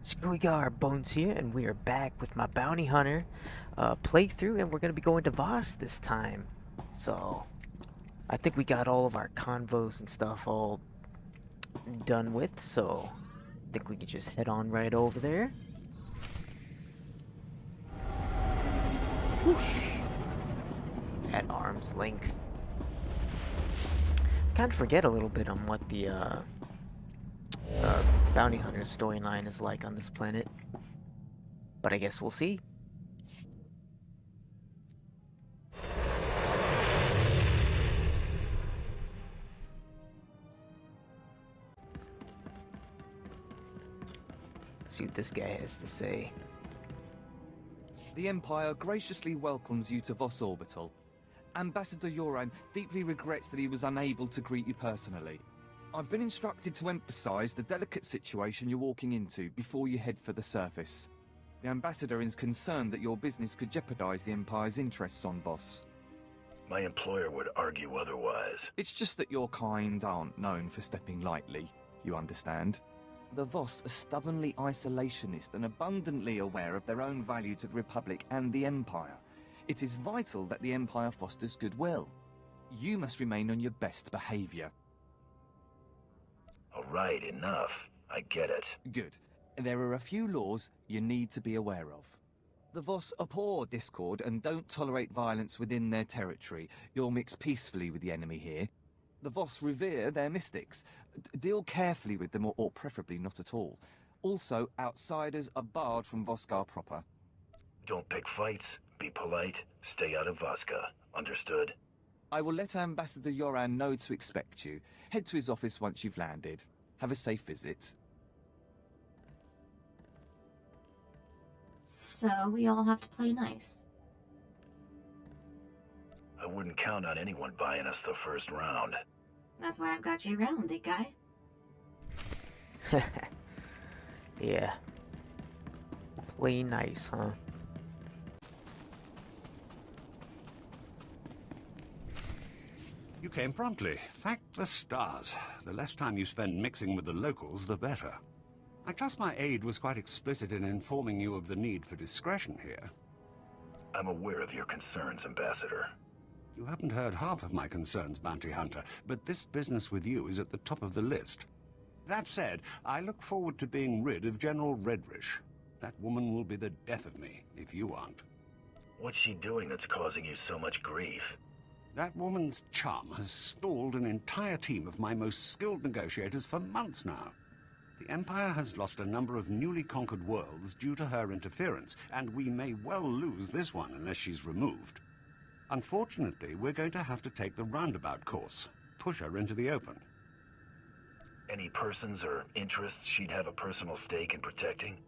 Screwygar Bones here, and we are back with my bounty hunter playthrough, and we're gonna be going to Voss this time. So, I think we got all of our convos and stuff all done with, so I think we can just head on right over there. Whoosh! At arm's length. Kind of forget a little bit on what the bounty hunter storyline is like on this planet, but I guess we'll see. Let's see what this guy has to say. The Empire graciously welcomes you to Voss Orbital. Ambassador Yoran deeply regrets that he was unable to greet you personally. I've been instructed to emphasize the delicate situation you're walking into before you head for the surface. The Ambassador is concerned that your business could jeopardize the Empire's interests on Voss. My employer would argue otherwise. It's just that your kind aren't known for stepping lightly, you understand? The Voss are stubbornly isolationist and abundantly aware of their own value to the Republic and the Empire. It is vital that the Empire fosters goodwill. You must remain on your best behavior. All right, enough. I get it. Good. There are a few laws you need to be aware of. The Voss abhor discord and don't tolerate violence within their territory. You'll mix peacefully with the enemy here. The Voss revere their mystics. Deal carefully with them, or preferably not at all. Also, outsiders are barred from Voskar proper. Don't pick fights, be polite, stay out of Voska. Understood? I will let Ambassador Yoran know to expect you. Head to his office once you've landed. Have a safe visit. So we all have to play nice. I wouldn't count on anyone buying us the first round. That's why I've got you around, big guy. Yeah. Play nice, huh? You came promptly. Thank the stars. The less time you spend mixing with the locals, the better. I trust my aide was quite explicit in informing you of the need for discretion here. I'm aware of your concerns, Ambassador. You haven't heard half of my concerns, Bounty Hunter, but this business with you is at the top of the list. That said, I look forward to being rid of General Redrish. That woman will be the death of me, if you aren't. What's she doing that's causing you so much grief? That woman's charm has stalled an entire team of my most skilled negotiators for months now. The Empire has lost a number of newly conquered worlds due to her interference, and we may well lose this one unless she's removed. Unfortunately, we're going to have to take the roundabout course, push her into the open. Any persons or interests she'd have a personal stake in protecting?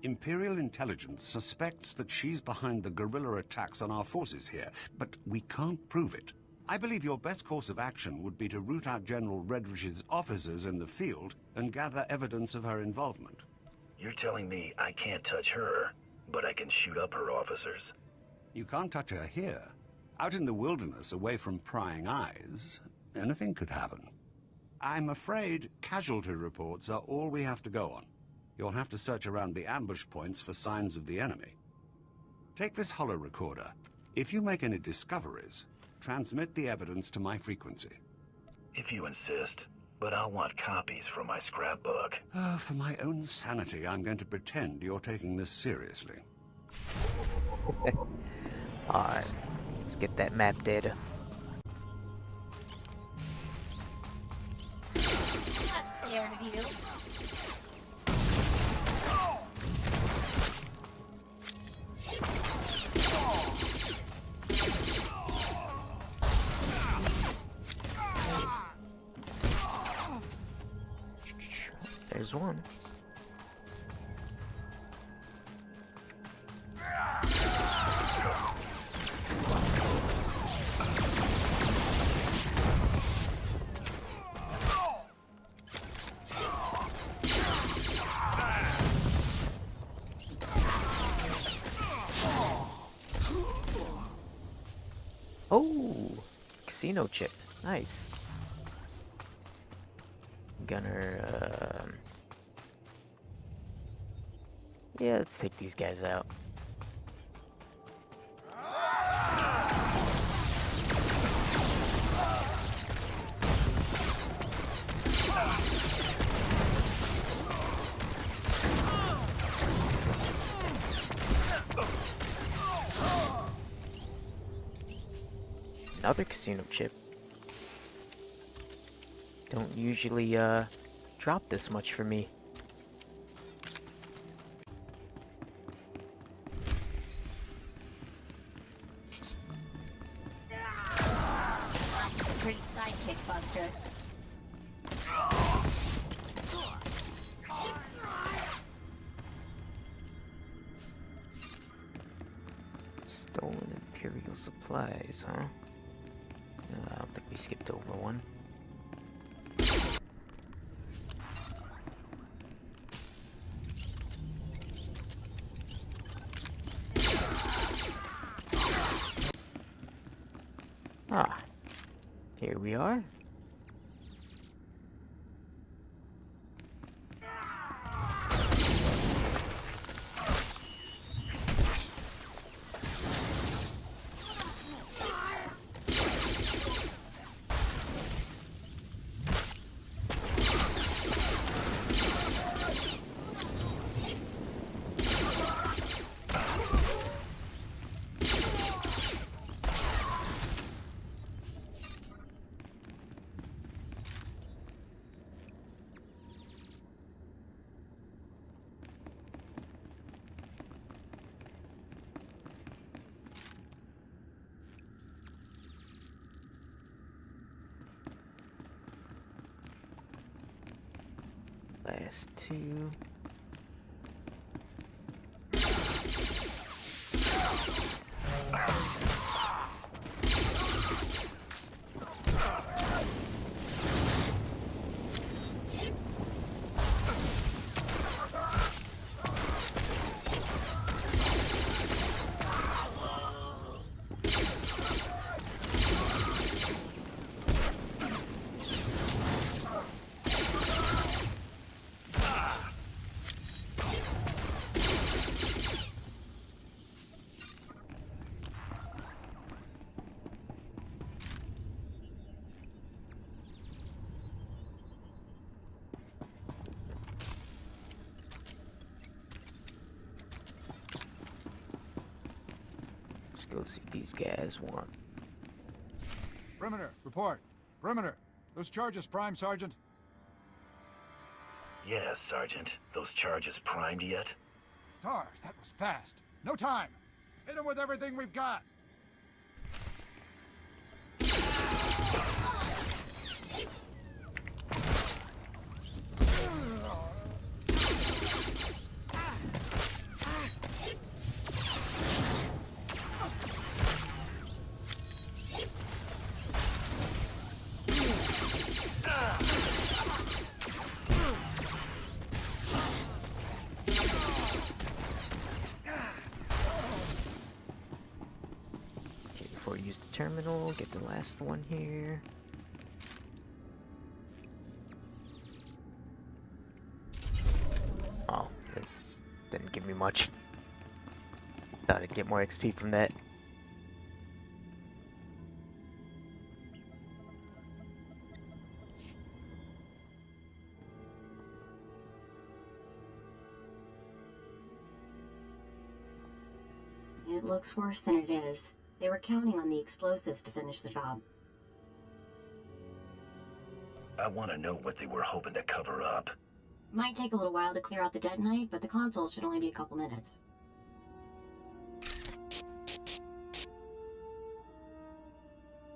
Imperial intelligence suspects that she's behind the guerrilla attacks on our forces here, but we can't prove it. I believe your best course of action would be to root out General Redrish's officers in the field and gather evidence of her involvement. You're telling me I can't touch her, but I can shoot up her officers? You can't touch her here. Out in the wilderness, away from prying eyes, anything could happen. I'm afraid casualty reports are all we have to go on. You'll have to search around the ambush points for signs of the enemy. Take this holo recorder. If you make any discoveries, transmit the evidence to my frequency. If you insist, but I'll want copies from my scrapbook. For my own sanity, I'm going to pretend you're taking this seriously. Alright, let's get that map data. Not scared of you. There's one. Oh, casino chip. Nice. Gunner, Yeah, let's take these guys out. Another casino chip. Don't usually drop this much for me. Pretty sidekick buster. Stolen Imperial supplies, huh? I don't think we skipped over one. Ah, here we are. Last two. Let's go see what these guys want. Perimeter, report. Perimeter. Those charges prime, Sergeant. Yes, Sergeant. Those charges primed yet? Stars, that was fast. No time. Hit them with everything we've got. Before we use the terminal, get the last one here. Oh, it didn't give me much. Thought I'd get more XP from that. It looks worse than it is. They were counting on the explosives to finish the job. I want to know what they were hoping to cover up. Might take a little while to clear out the detonite, but the console should only be a couple minutes.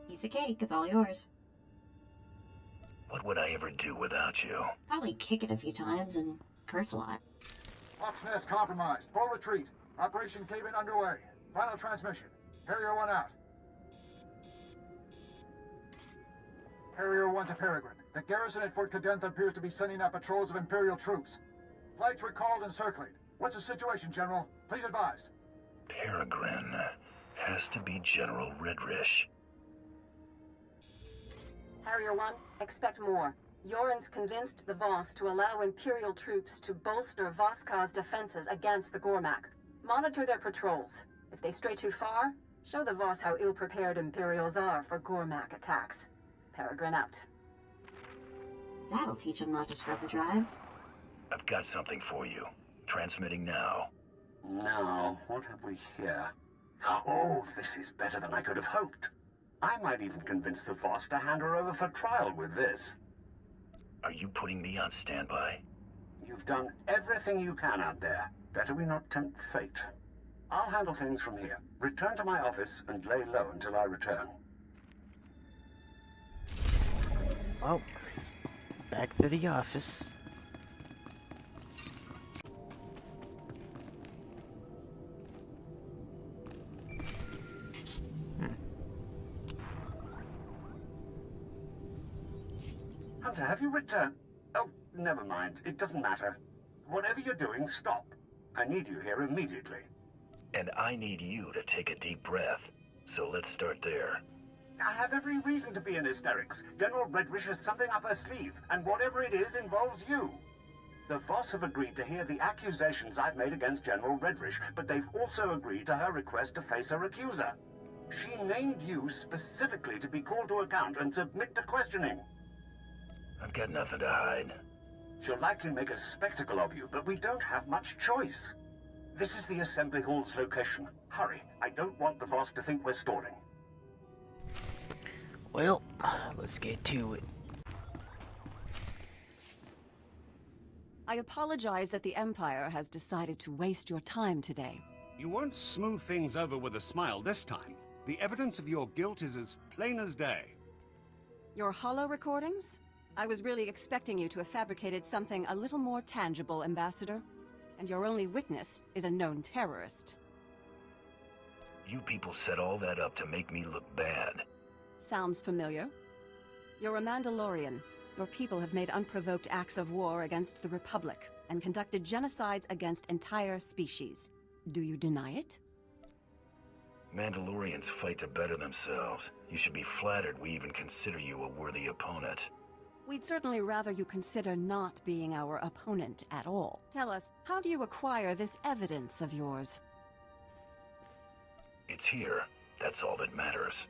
Piece of cake, it's all yours. What would I ever do without you? Probably kick it a few times and curse a lot. Hawk's Nest compromised. Full retreat. Operation Cave-In underway. Final transmission. Harrier 1 out. Harrier 1 to Peregrine. The garrison at Fort Cadentha appears to be sending out patrols of Imperial troops. Flights recalled and circling. What's the situation, General? Please advise. Peregrine has to be General Redrish. Harrier 1, expect more. Yoren's convinced the Voss to allow Imperial troops to bolster Voska's defenses against the Gormak. Monitor their patrols. If they stray too far, show the Voss how ill-prepared Imperials are for Gormak attacks. Peregrine out. That'll teach them not to scrub the drives. I've got something for you. Transmitting now. Now, what have we here? Oh, this is better than I could have hoped. I might even convince the Voss to hand her over for trial with this. Are you putting me on standby? You've done everything you can out there. Better we not tempt fate. I'll handle things from here. Return to my office and lay low until I return. Oh, back to the office. Hunter, have you returned? Oh, never mind. It doesn't matter. Whatever you're doing, stop. I need you here immediately. And I need you to take a deep breath. So let's start there. I have every reason to be in hysterics. General Redrish has something up her sleeve, and whatever it is involves you. The Voss have agreed to hear the accusations I've made against General Redrish, but they've also agreed to her request to face her accuser. She named you specifically to be called to account and submit to questioning. I've got nothing to hide. She'll likely make a spectacle of you, but we don't have much choice. This is the Assembly Hall's location. Hurry, I don't want the Voss to think we're stalling. Well, let's get to it. I apologize that the Empire has decided to waste your time today. You won't smooth things over with a smile this time. The evidence of your guilt is as plain as day. Your holo recordings? I was really expecting you to have fabricated something a little more tangible, Ambassador. And your only witness is a known terrorist. You people set all that up to make me look bad. Sounds familiar. You're a Mandalorian. Your people have made unprovoked acts of war against the Republic and conducted genocides against entire species. Do you deny it? Mandalorians fight to better themselves. You should be flattered we even consider you a worthy opponent. We'd certainly rather you consider not being our opponent at all. Tell us, how do you acquire this evidence of yours? It's here. That's all that matters.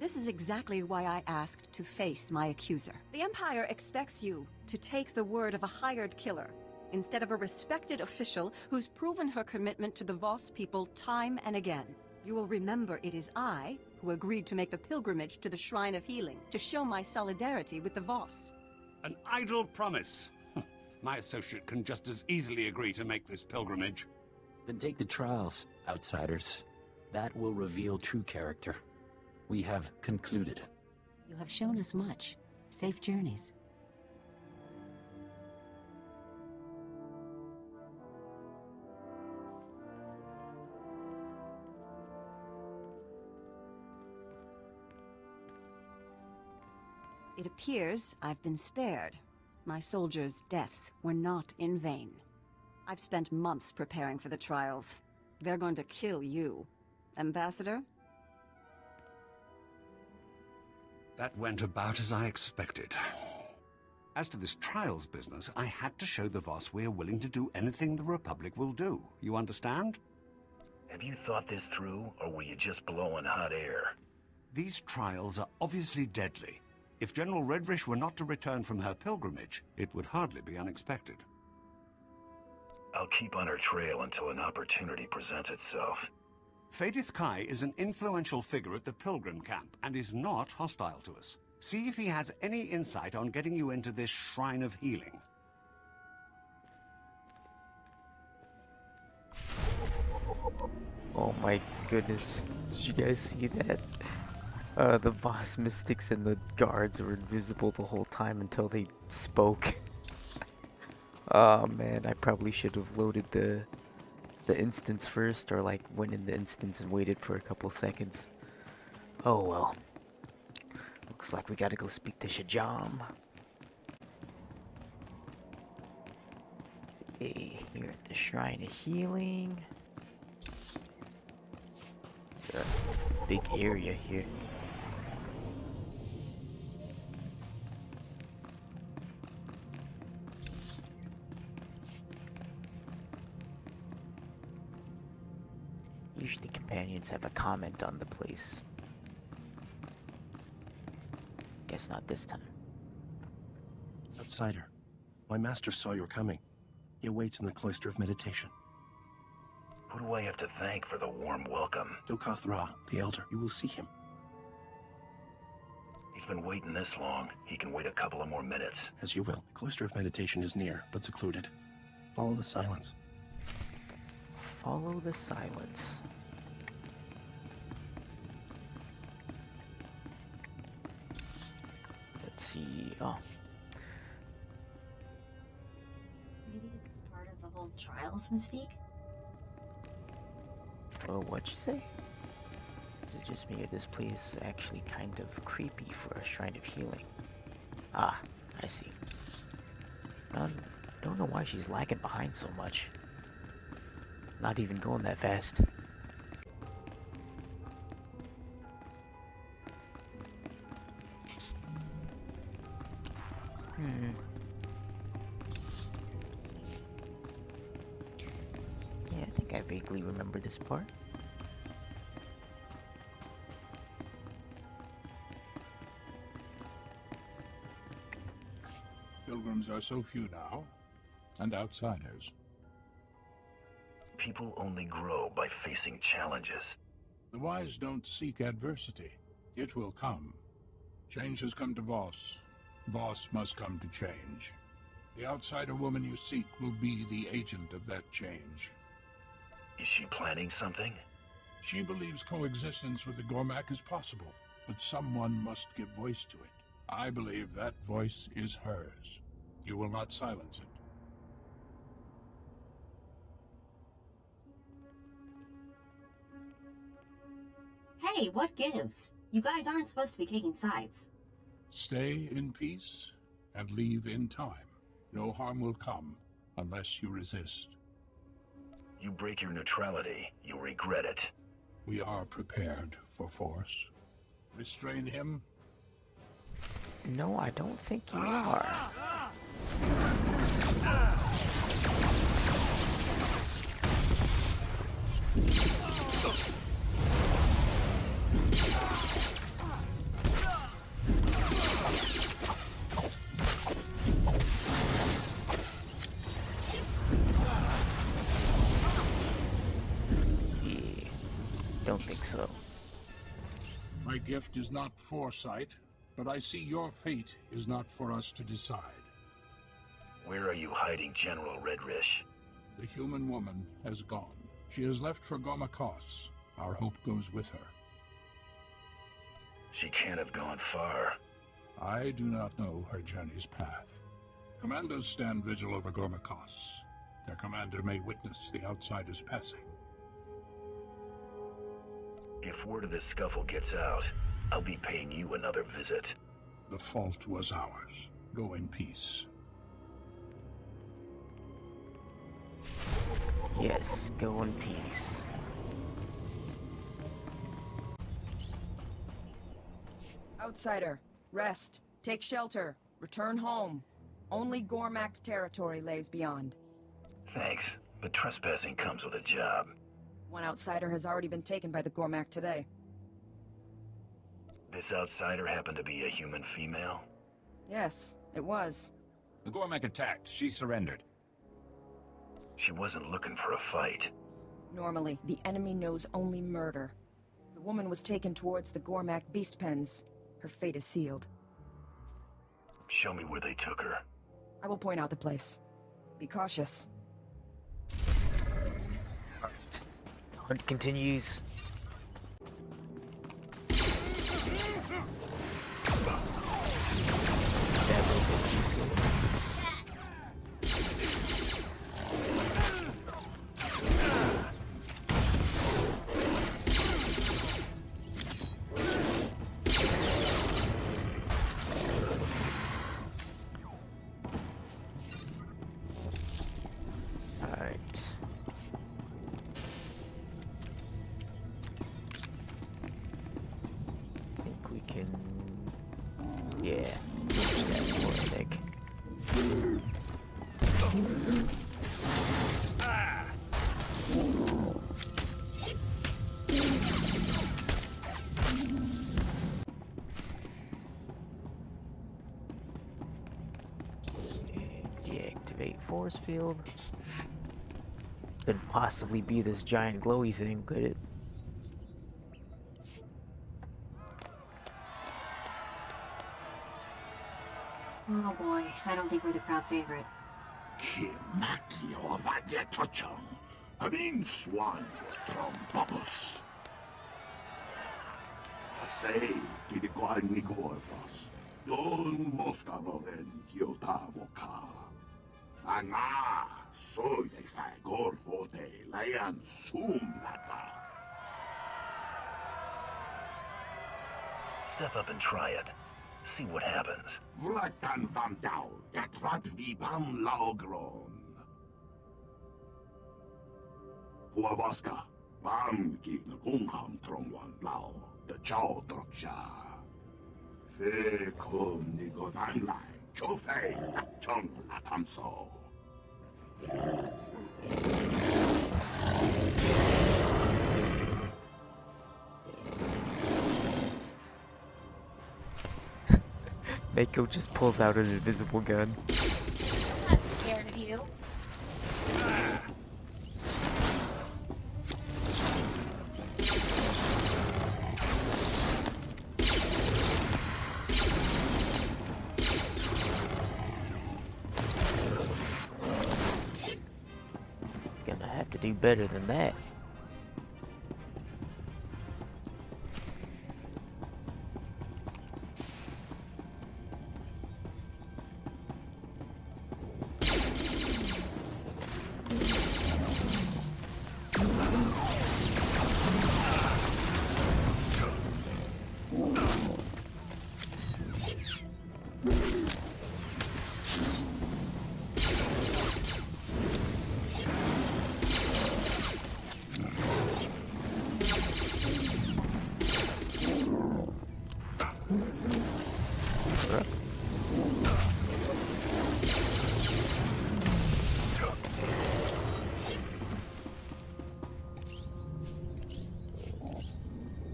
This is exactly why I asked to face my accuser. The Empire expects you to take the word of a hired killer, instead of a respected official who's proven her commitment to the Voss people time and again. You will remember it is I who agreed to make the pilgrimage to the Shrine of Healing to show my solidarity with the Voss. An idle promise. My associate can just as easily agree to make this pilgrimage. Then take the trials, outsiders. That will reveal true character. We have concluded. You have shown us much. Safe journeys. It appears I've been spared. My soldiers' deaths were not in vain. I've spent months preparing for the trials. They're going to kill you. Ambassador? That went about as I expected. As to this trials business, I had to show the Voss we're willing to do anything the Republic will do. You understand? Have you thought this through, or were you just blowing hot air? These trials are obviously deadly. If General Redrish were not to return from her pilgrimage, it would hardly be unexpected. I'll keep on her trail until an opportunity presents itself. Fadith Kai is an influential figure at the pilgrim camp and is not hostile to us. See if he has any insight on getting you into this Shrine of Healing. Oh my goodness. Did you guys see that? The Voss mystics and the guards were invisible the whole time until they spoke. Oh man, I probably should have loaded the instance first, or like went in the instance and waited for a couple seconds. Oh well. Looks like we gotta go speak to Shajam. Okay, here at the Shrine of Healing. It's a big area here. Usually companions have a comment on the place. Guess not this time. Outsider, my master saw you were coming. He awaits in the cloister of meditation. Who do I have to thank for the warm welcome? Dokath Ra, the Elder. You will see him. He's been waiting this long. He can wait a couple of more minutes. As you will. The cloister of meditation is near, but secluded. Follow the silence. Follow the silence. Let's see. Oh, Maybe it's part of the whole trials mystique? oh, what'd you say? Is it just me or this place actually kind of creepy for a shrine of healing? Ah, I see. Don't know why she's lagging behind so much. Not even going that fast. Yeah, I think I vaguely remember this part. Pilgrims are so few now, and outsiders. People only grow by facing challenges. The wise don't seek adversity. It will come. Change has come to Voss. Voss must come to change. The outsider woman you seek will be the agent of that change. Is she planning something? She believes coexistence with the Gormak is possible, but someone must give voice to it. I believe that voice is hers. You will not silence it. Hey, what gives? You guys aren't supposed to be taking sides. Stay in peace and leave in time. No harm will come unless you resist. You break your neutrality, you'll regret it. We are prepared for force. Restrain him. No, I don't think you are. Yeah, don't think so. My gift is not foresight, but I see your fate is not for us to decide. Where are you hiding General Redrish? The human woman has gone. She has left for Gormakos. Our hope goes with her. She can't have gone far. I do not know her journey's path. Commandos stand vigil over Gormakos. Their commander may witness the outsiders passing. If word of this scuffle gets out, I'll be paying you another visit. The fault was ours. Go in peace. Yes, go in peace. Outsider, rest. Take shelter. Return home. Only Gormak territory lays beyond. Thanks, but trespassing comes with a job. One outsider has already been taken by the Gormak today. This outsider happened to be a human female? Yes, it was. The Gormak attacked. She surrendered. She wasn't looking for a fight. Normally, the enemy knows only murder. The woman was taken towards the Gormak beast pens. Her fate is sealed. Show me where they took her. I will point out the place. Be cautious. Alright. The hunt continues. That will go too soon. Alright. I think we can... Yeah, touch that for Nick. force field? Couldn't possibly be this giant glowy thing, could it? Oh boy, I don't think we're the crowd favorite. Kimaki Ovadetochong, Amin Swan Trombobus. Say, Kidikwan Nigorvas, Don Vostaloren Gyotavoka. Ana, soy a fagor vote, Layan Sumata. Step up and try it. See what happens. Vlakan Van Dau, that Radvipam Laugron. Huavaska, Bam Gig Gungham Tromwan Lao, the Chow Droksha. Fe Kum Nigodan Lai, Chofei, Chong Latamso. Mako just pulls out an invisible gun. I'm not scared of you. Gonna have to do better than that.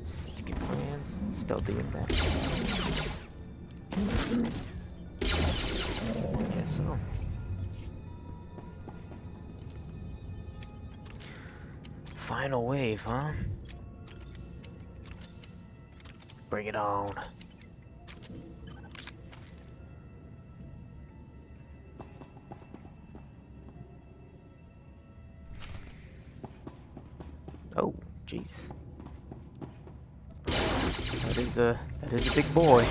Secret plans, still doing that. I guess so. Final wave, huh? Bring it on. Oh, jeez. That is a big boy.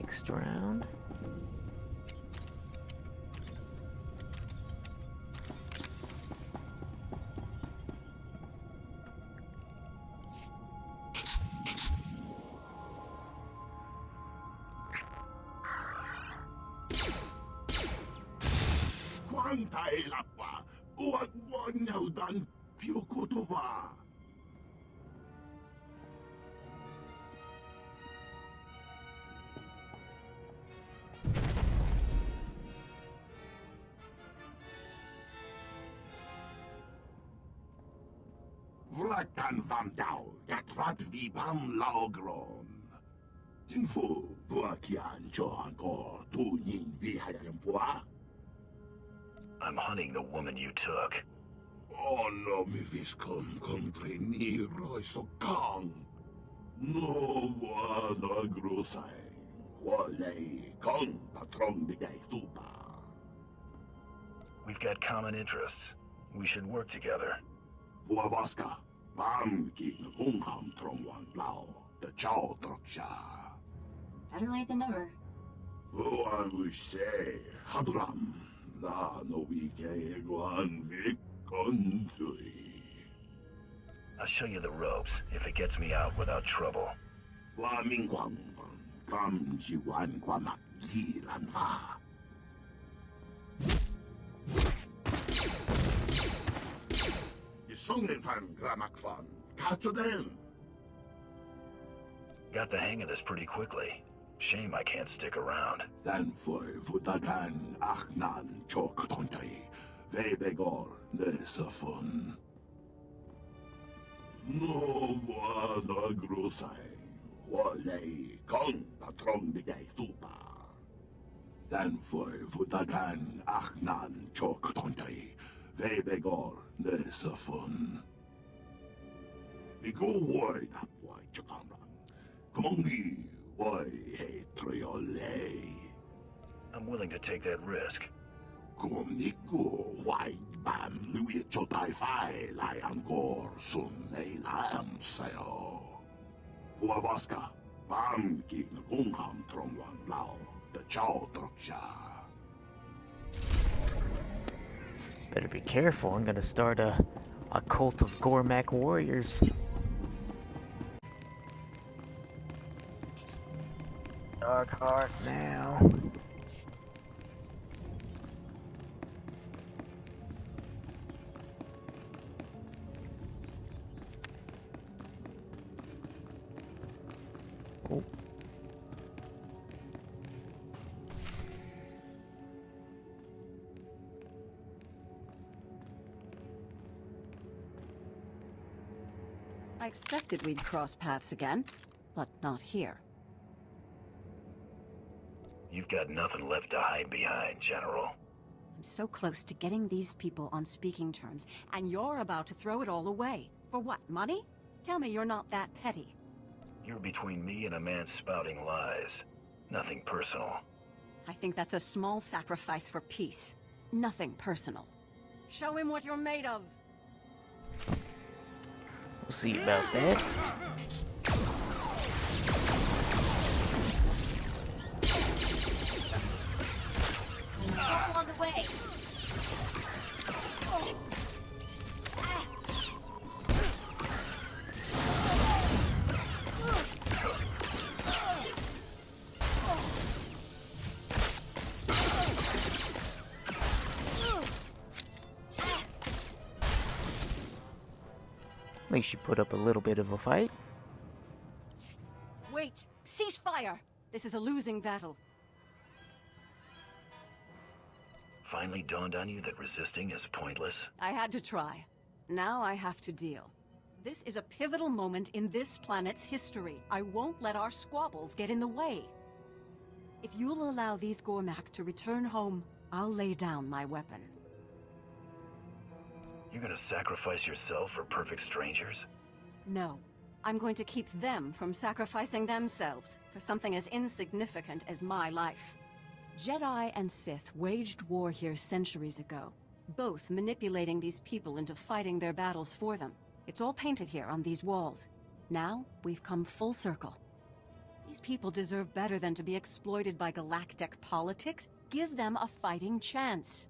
Next round. Quantai Lapa, what one now done, Pyokotova. Vlakan Van Dau, that Radvipam Laugron. Tinfu, Vuakian Johanko, Tunin Vihayampoa. I'm hunting the woman you took. Oh no, mi viscom compreniro so kang. No vada grosai. Wale kong patron bigay tupa. We've got common interests. We should work together. Huavaska, Bam King Ungham Tromwan Lao, the Chow Droksha. Better late than never. Oh, I wish say, Haduram, La no Wike Guan Vic Country. I'll show you the ropes if it gets me out without trouble. Waming Guang, Gam Jiwan Guamak Gilan Va. 성능판 gramakvan 가초된. Got the hang of this pretty quickly. Shame I can't stick around. Danfoy vutakan achnan chok tontai. Vebegor nesafun. No vada grosai. Wale kong patron bigay tupa. Danfoy vutakan achnan chok tontai. Vebegor nesafun. Nigo woy tapway chakamran. Kumongi woy he triole. I'm willing to take that risk. Kumniku wai bam lui chotai fai lai angkor sun ei lam sayo. Huavaska bam ki ngungham trongwan lao the chow troksha. Better be careful. I'm gonna start a cult of Gormak warriors. Dark heart now. Oh. I expected we'd cross paths again, but not here. You've got nothing left to hide behind, General. I'm so close to getting these people on speaking terms, and you're about to throw it all away. For what, money? Tell me you're not that petty. You're between me and a man spouting lies. Nothing personal. I think that's a small sacrifice for peace. Nothing personal. Show him what you're made of. We'll see about that. Careful on the way. At least you put up a little bit of a fight. Wait! Cease fire! This is a losing battle. Finally dawned on you that resisting is pointless? I had to try. Now I have to deal. This is a pivotal moment in this planet's history. I won't let our squabbles get in the way. If you'll allow these Gormak to return home, I'll lay down my weapon. You're gonna sacrifice yourself for perfect strangers? No. I'm going to keep them from sacrificing themselves for something as insignificant as my life. Jedi and Sith waged war here centuries ago, both manipulating these people into fighting their battles for them. It's all painted here on these walls. Now, we've come full circle. These people deserve better than to be exploited by galactic politics. Give them a fighting chance.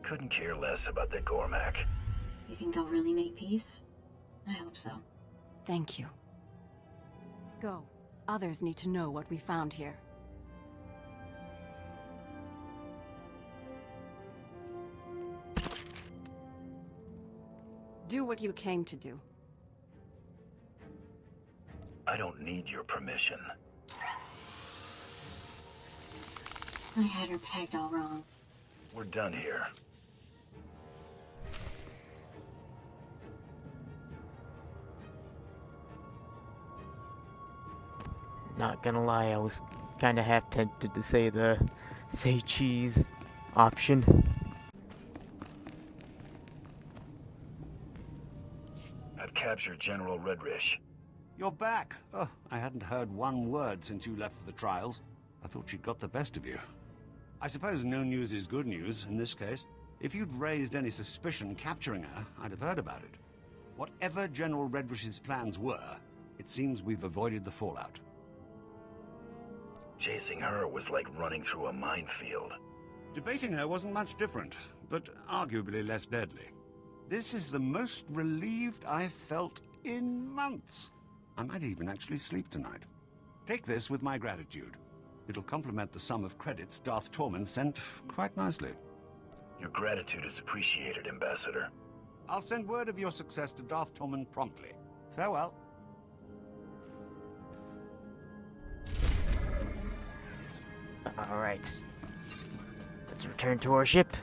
Couldn't care less about the Gormak. You think they'll really make peace? I hope so. Thank you. Go. Others need to know what we found here. Do what you came to do. I don't need your permission. I had her pegged all wrong. We're done here. Not gonna lie, I was kind of half tempted to say the say cheese option. I've captured General Redrish. You're back. Oh, I hadn't heard one word since you left for the trials. I thought she'd got the best of you. I suppose no news is good news in this case. If you'd raised any suspicion capturing her, I'd have heard about it. Whatever General Redrish's plans were, it seems we've avoided the fallout. Chasing her was like running through a minefield. Debating her wasn't much different, but arguably less deadly. This is the most relieved I've felt in months. I might even actually sleep tonight. Take this with my gratitude. It'll complement the sum of credits Darth Tormund sent quite nicely. Your gratitude is appreciated, Ambassador. I'll send word of your success to Darth Tormund promptly. Farewell. Alright. Let's return to our ship.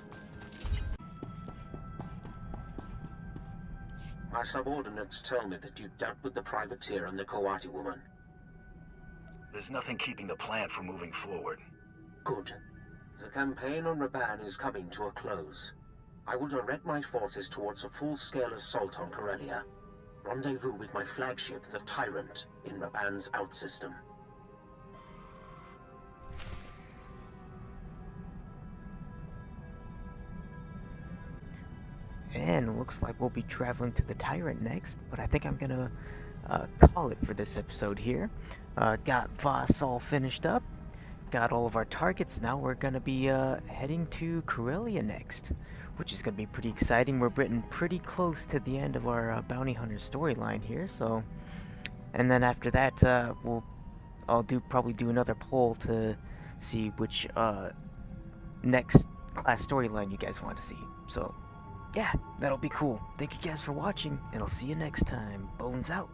My subordinates tell me that you dealt with the privateer and the Coati woman. There's nothing keeping the plan from moving forward. Good. The campaign on Raban is coming to a close. I will direct my forces towards a full-scale assault on Corellia. Rendezvous with my flagship, the Tyrant, in Raban's outsystem. And it looks like we'll be traveling to the Tyrant next, but I think I'm gonna call it for this episode here. Got Voss all finished up, got all of our targets. Now we're gonna be heading to Corellia next, which is gonna be pretty exciting. We're getting pretty close to the end of our bounty hunter storyline here, so. And then after that, I'll probably do another poll to see which next class storyline you guys want to see. So. Yeah, that'll be cool. Thank you guys for watching, and I'll see you next time. Bones out.